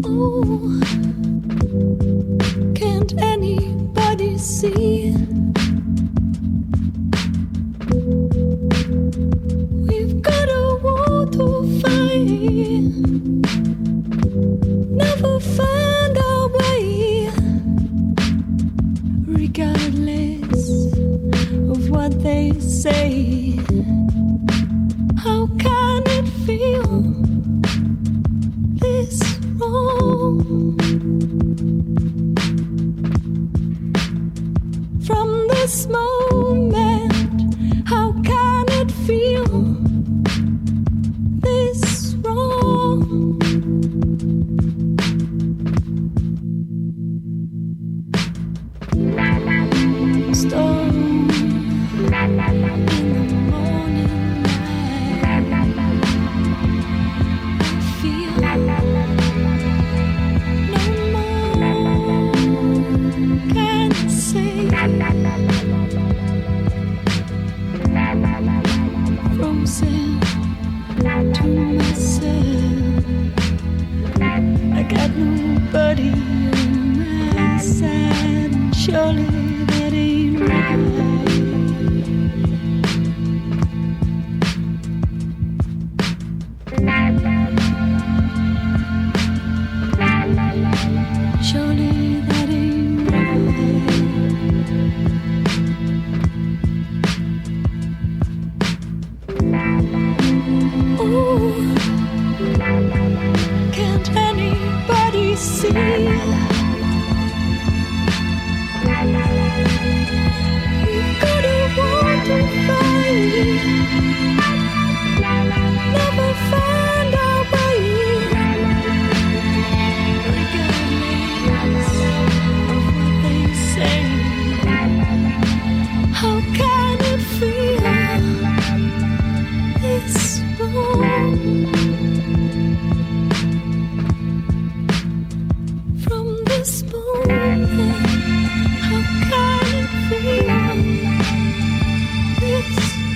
Oh, can't anybody see? We've got a war to fight. Never find our way, regardless of what they say. How can it feel this wrong? From this moment, how can it feel this wrong? Storm in the morning light. Feel no more can say. Frozen to myself. I got nobody on my side, and surely that ain't right. Surely that ain't right. Ooh, can't anybody see? We've got a war to fight. Never find our way, regardless of what they say. How can it feel this wrong? From this moment, how can it feel this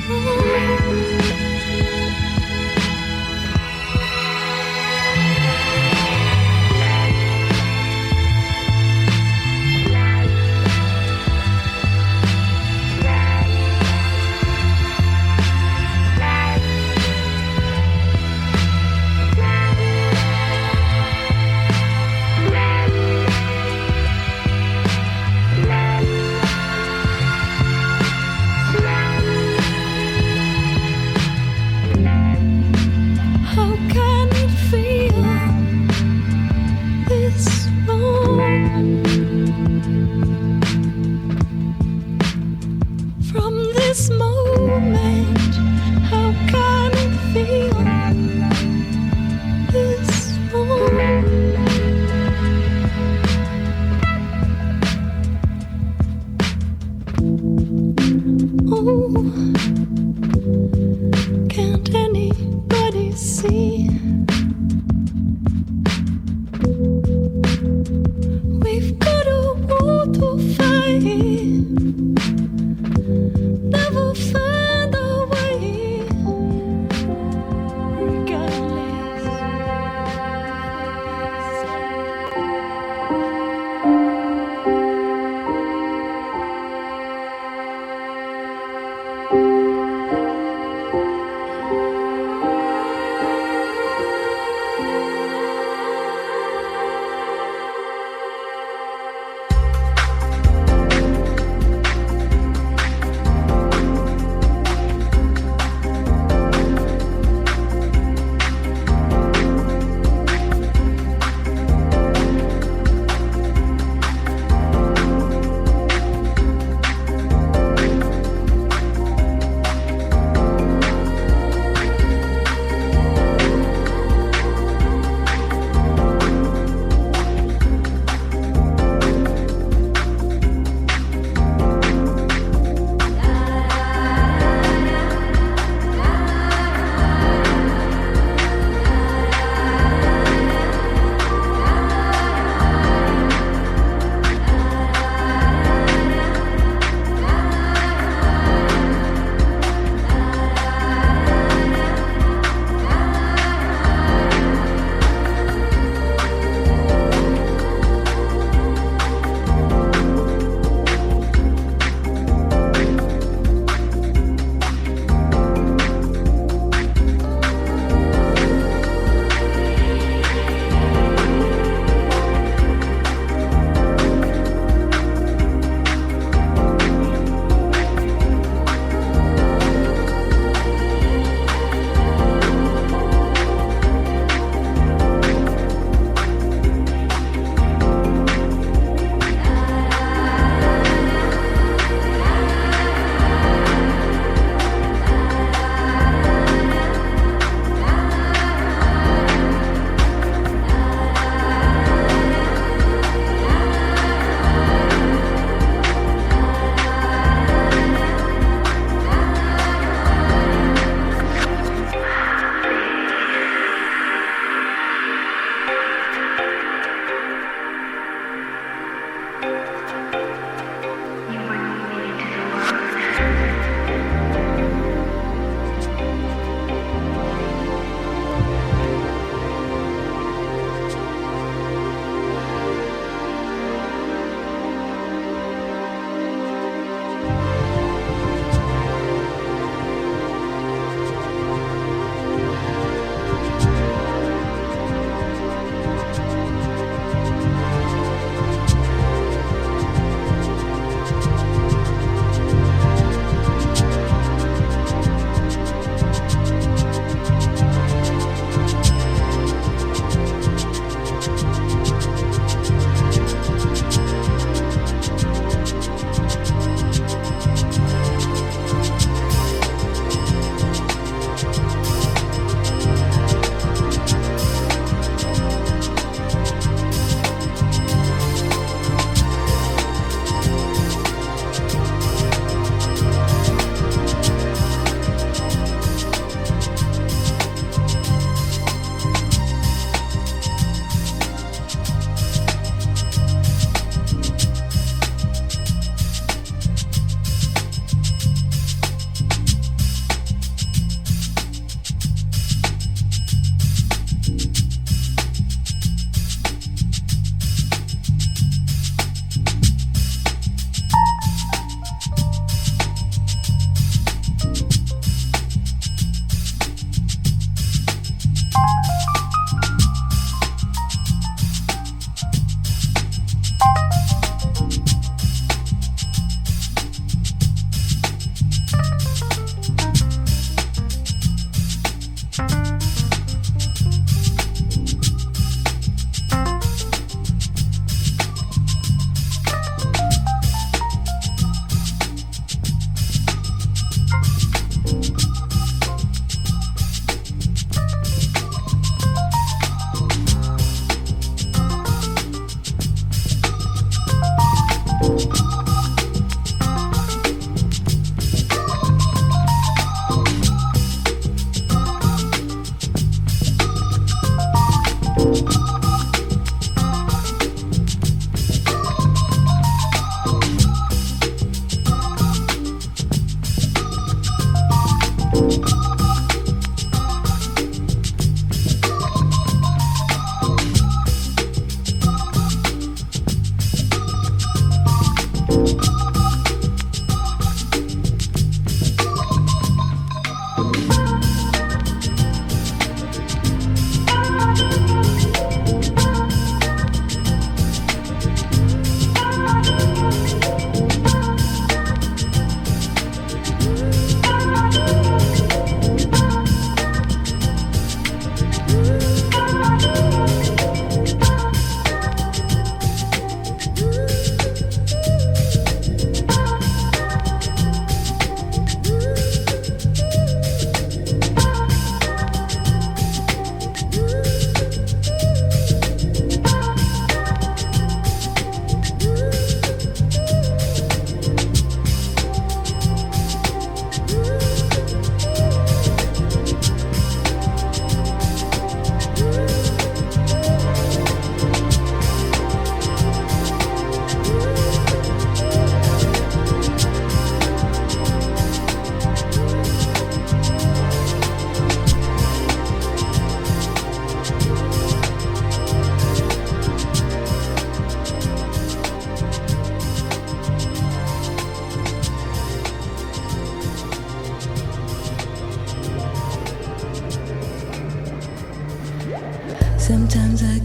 wrong? How can it feel this wrong? From this moment, how can it feel this wrong? Oh, can't anybody see? We've got a war to fight. Never find our way, regardless of what they say.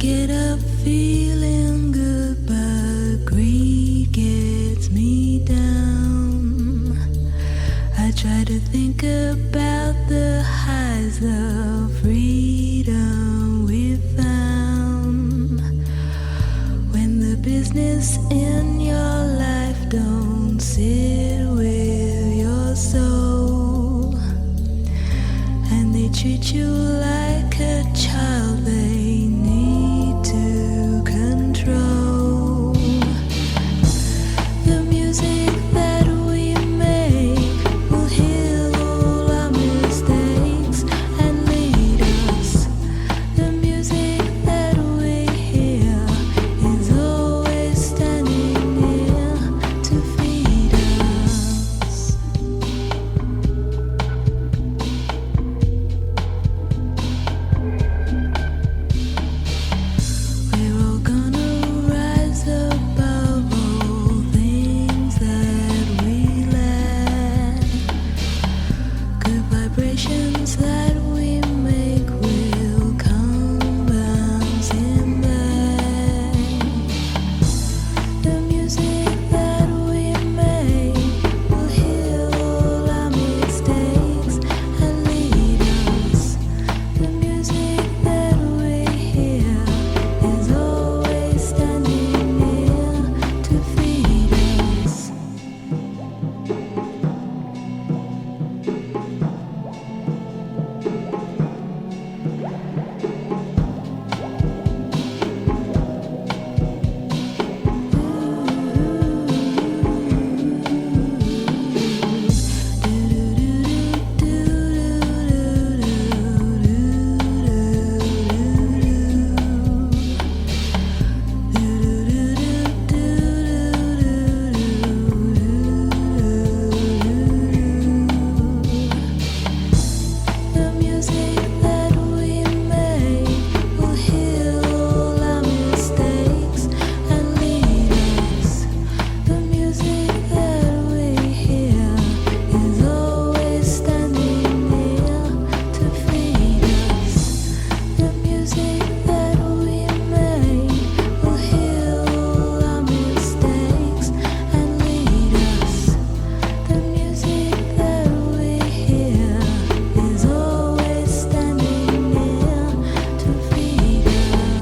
get up feeling good, but greed gets me down. I try to think about the highs of freedom we found. When the business in your life don't sit with your soul, and they treat you like a child they need to control. The music that we make will heal all our mistakes and lead us. The music that we hear is always standing near to feed us. We're all gonna rise above all things that we lack. Good vibrations that we make will come bouncing back. The music that we make will heal all our mistakes and lead us. The music that we hear is always standing near to feed us. The music that we make will heal all our mistakes and lead us. The music that we hear is always standing near to feed us. The music that we make will heal all our mistakes and lead us. The music that we hear is always standing near to feed us.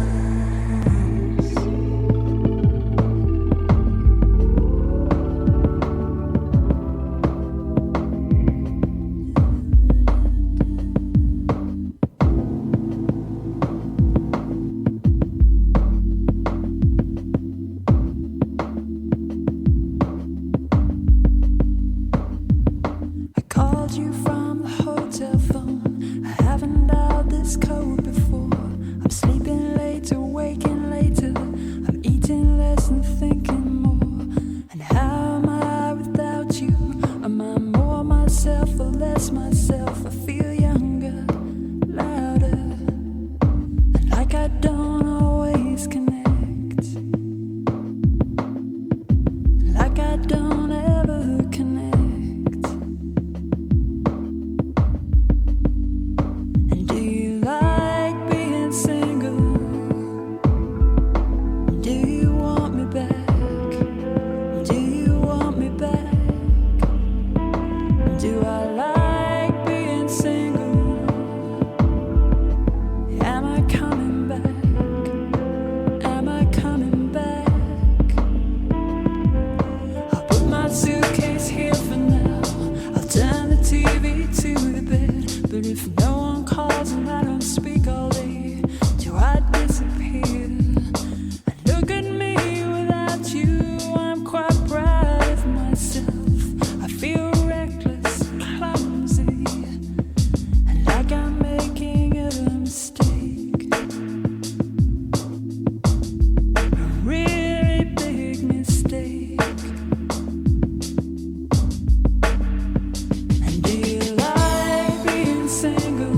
I called you from the hotel phone. I haven't dialed this code before. I'm sleeping later, waking later. I'm eating less and thinking more. And how am I without you? Am I more myself or less myself? I feel younger, louder, and like I don't always connect, like I don't ever connect. And do you like being single? Do you want me back? Do you want me back? Do I like being single? Am I coming back? Am I coming back? I'll put my suitcase here for now. I'll turn the TV to the bed. But if no one calls and I don't speak all day, do I disappear? And look at me without you. I'm quite proud of myself. I feel reckless, clumsy, and like I'm making a mistake, a really big mistake. And do you like being single?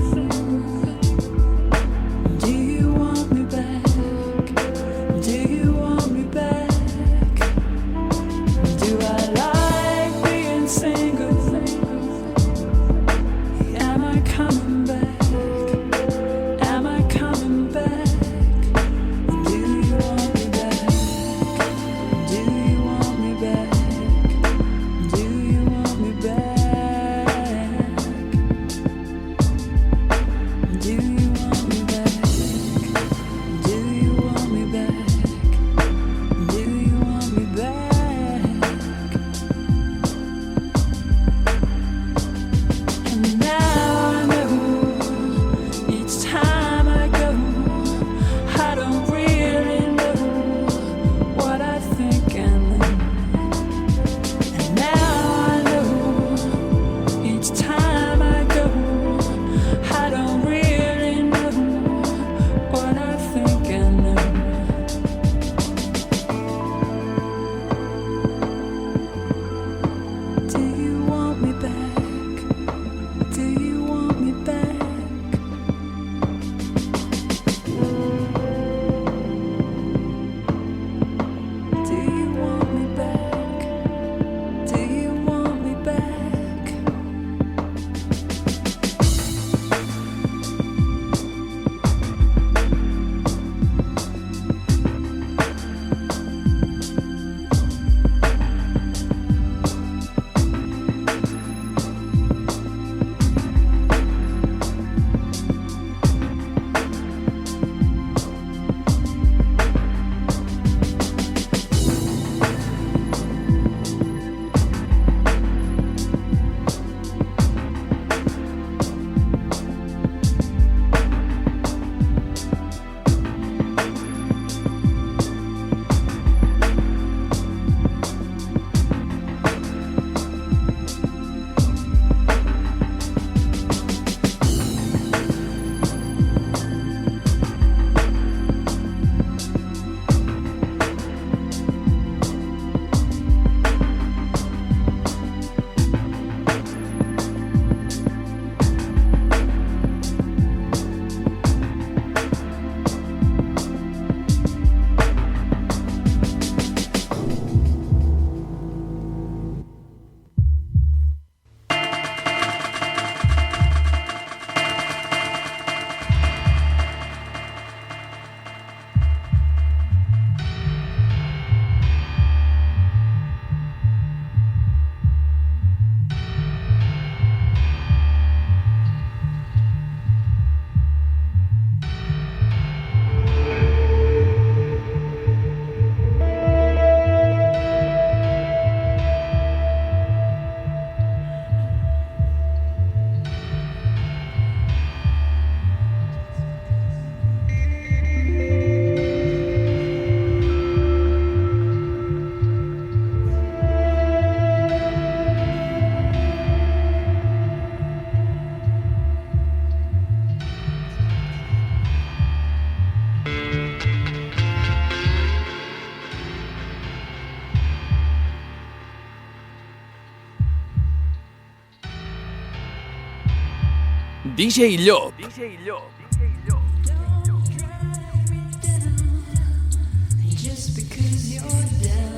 DJ Llop. Just because you're down.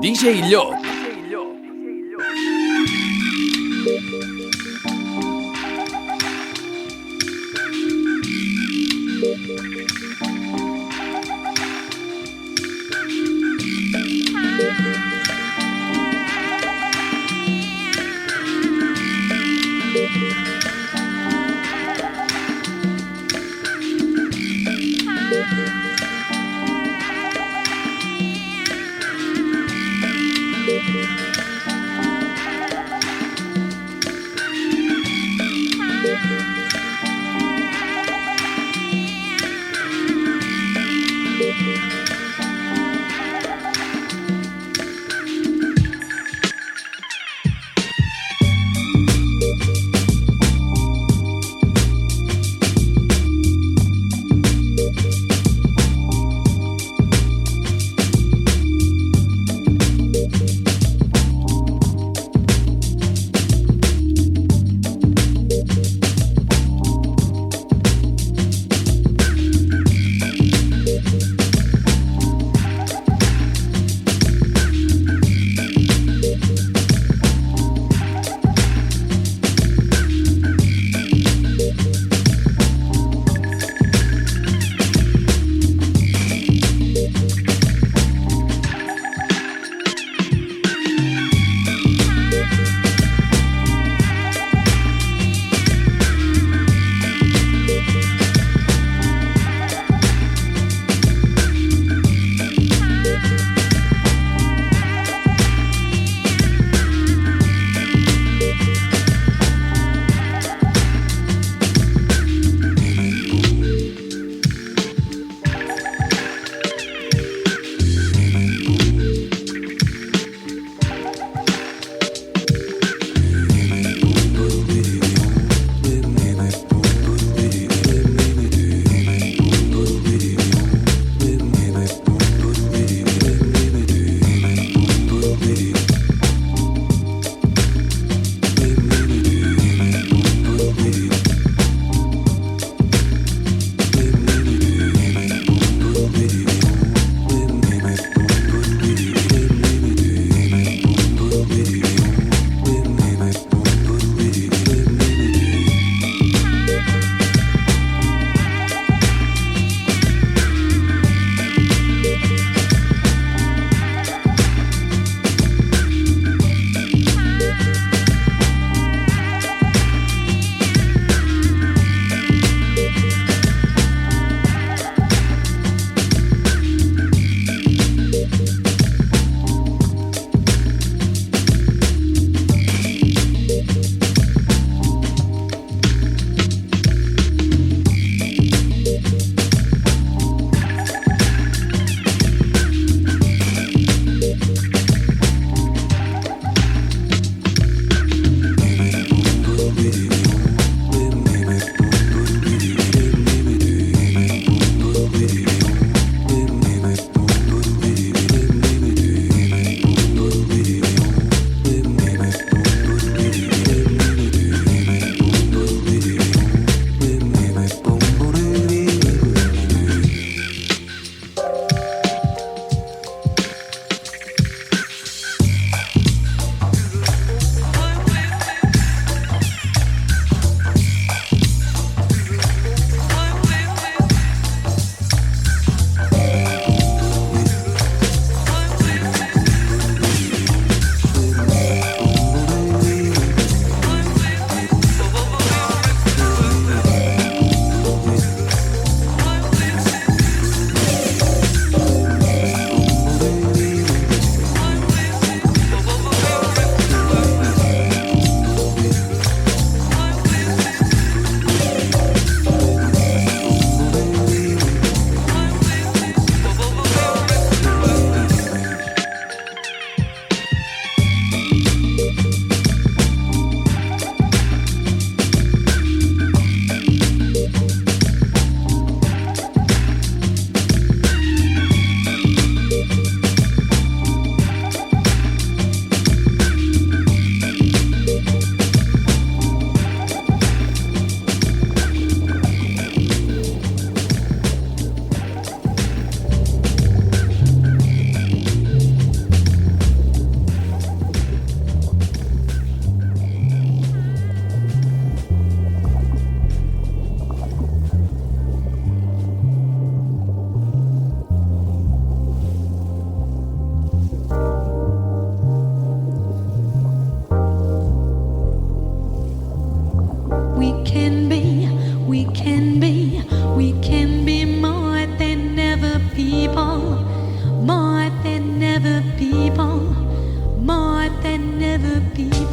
DJ Llop.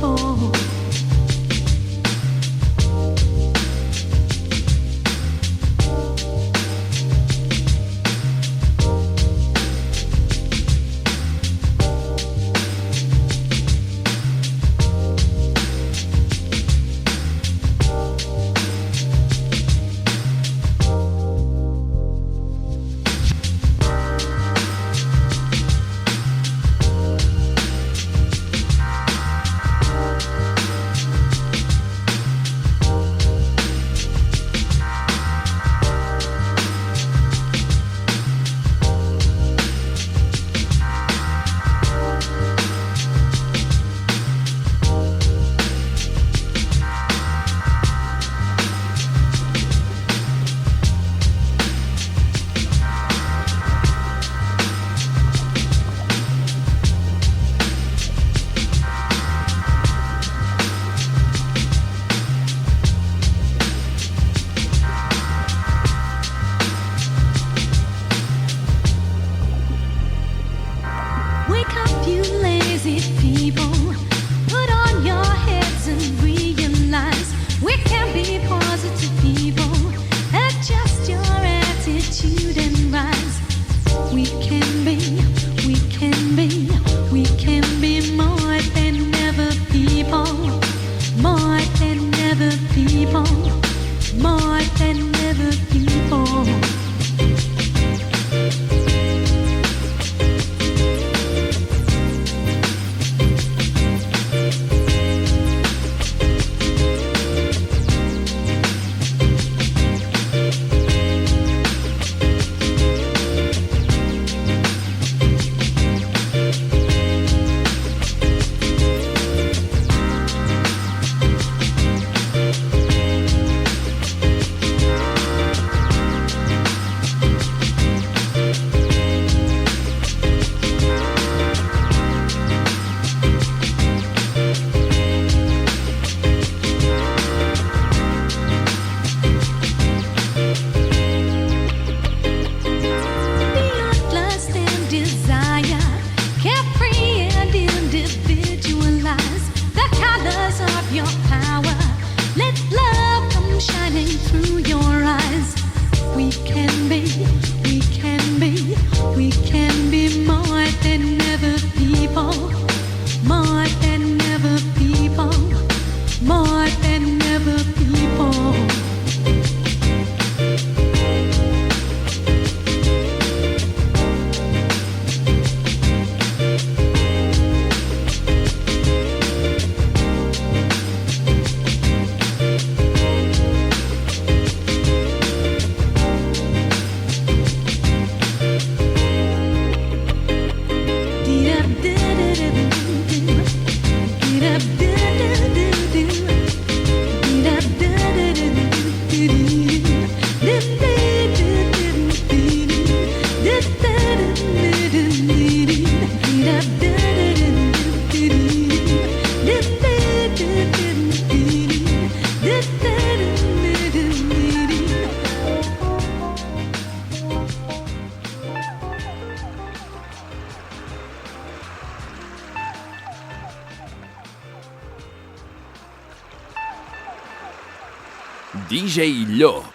people. DJ Llop.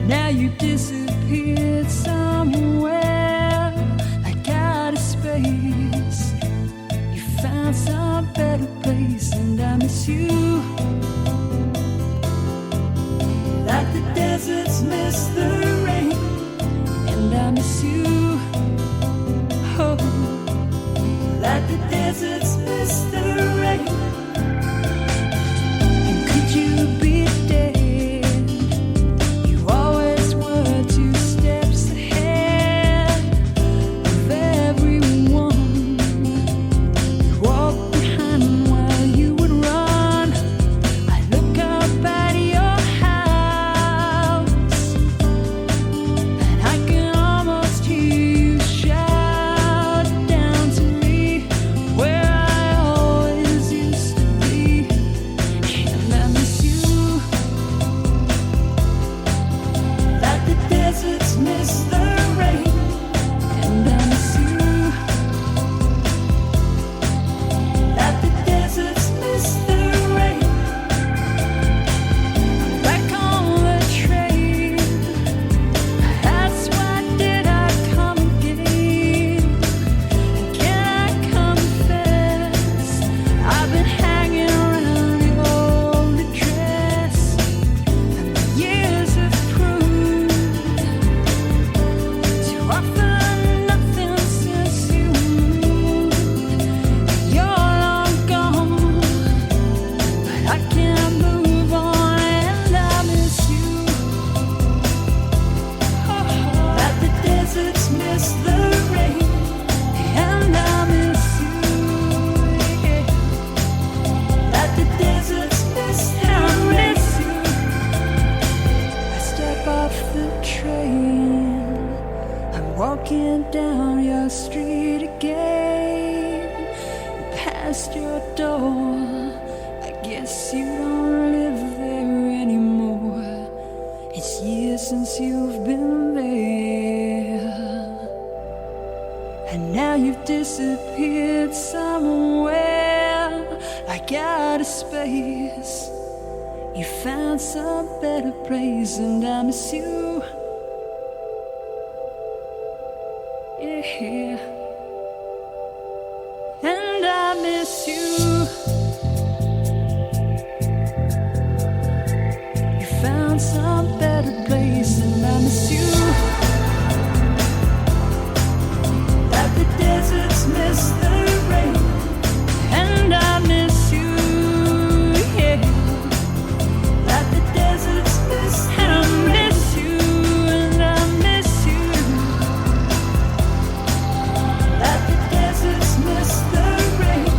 now you've disappeared somewhere like out of space. You found some better place, and I miss you like the deserts miss the rain, and I miss you, oh, like the deserts miss the rain. And could you be dead? You always were 2 steps ahead of everyone. You walked behind while you would run. I look up at your house, and I can almost hear you shout down to me where I always used to be. And I miss you like the deserts miss the rain, and I miss you like the deserts miss the rain. Back on the train, that's why did I come again? And can I confess, I've been hanging around your old address, and the years have proved to offer nothing since you moved. You're long gone, but I can't move on, and I miss you. Like the deserts miss the rain, and I miss you. Like the deserts miss the rain. I step off the train, I'm walking down your street again, past your door. I guess you don't live there anymore. It's years since you've been there, and now you've disappeared somewhere like out of space. You found some better place, and I miss you. Yeah, and I miss you. You found some better place, and I miss you like the deserts miss the rain, and I miss you, yeah, like the deserts miss the rain. And I miss you, and I miss you like the deserts miss the rain,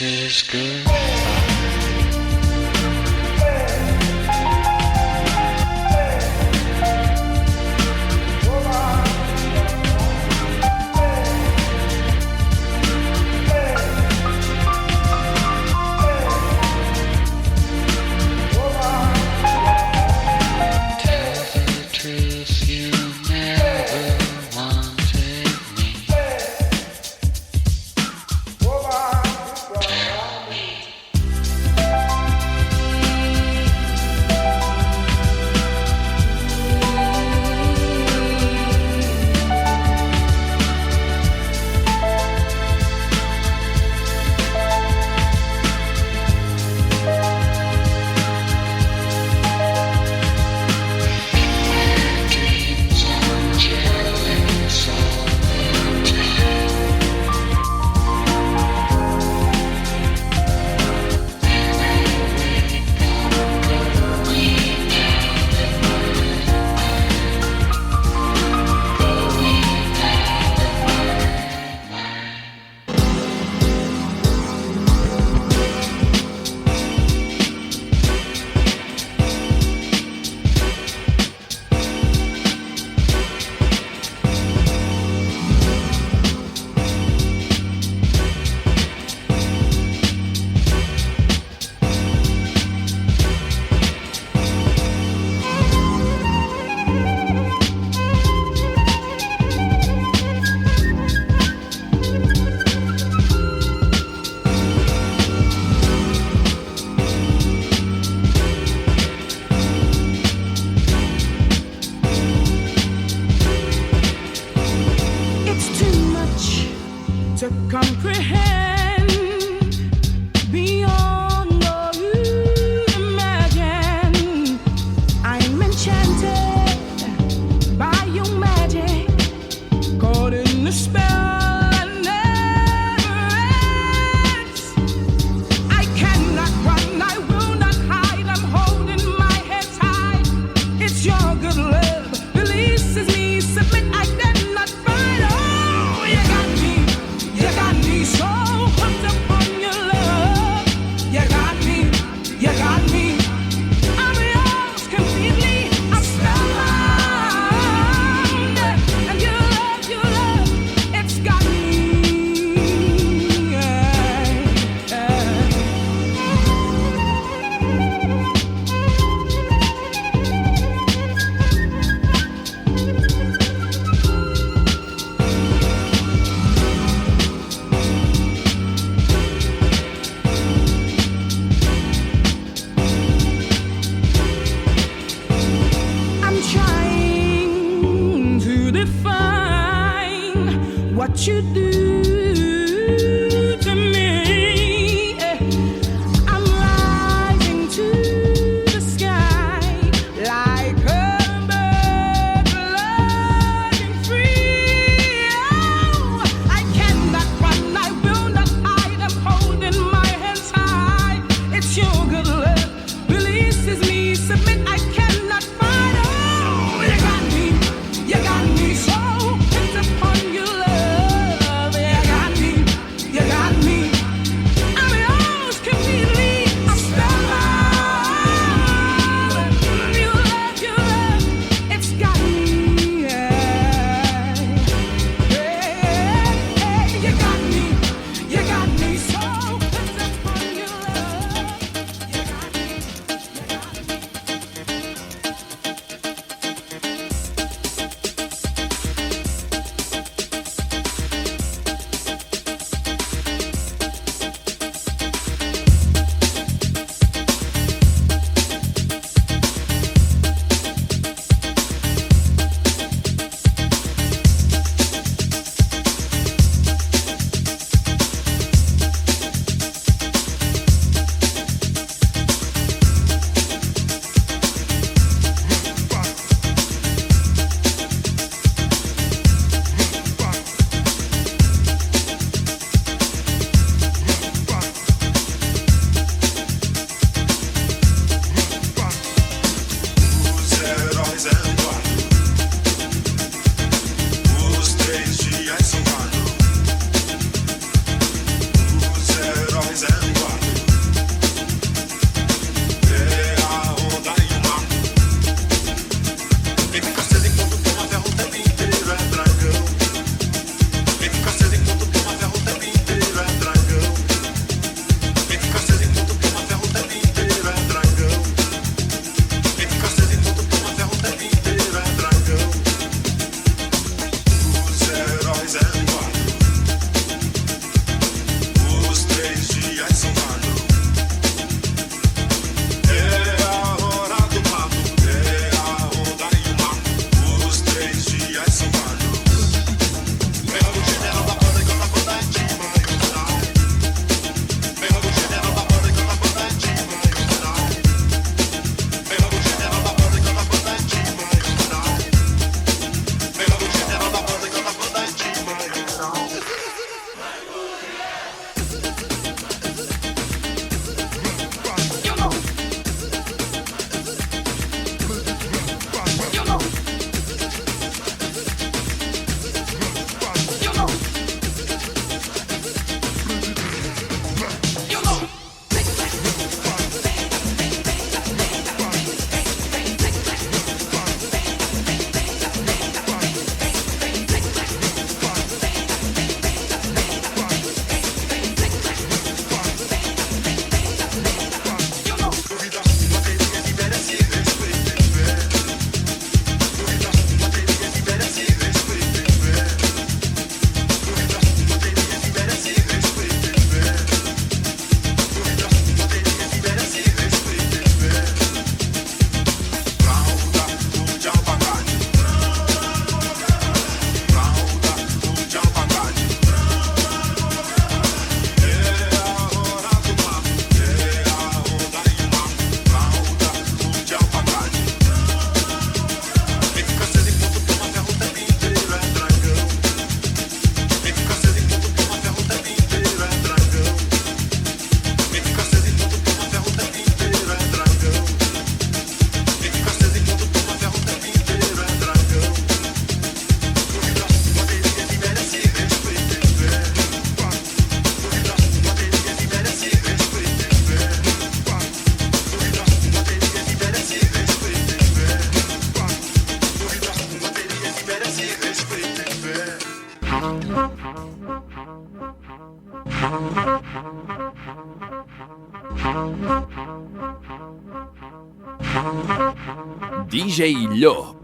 is good. what you do to me. I'm rising to the sky like a bird flying free. Oh, I cannot run, I will not hide. I'm holding my hands high. It's your good love releases me. Submit, I cannot fight. Oh, you got me so bent upon your love. Yeah. DJ Llop.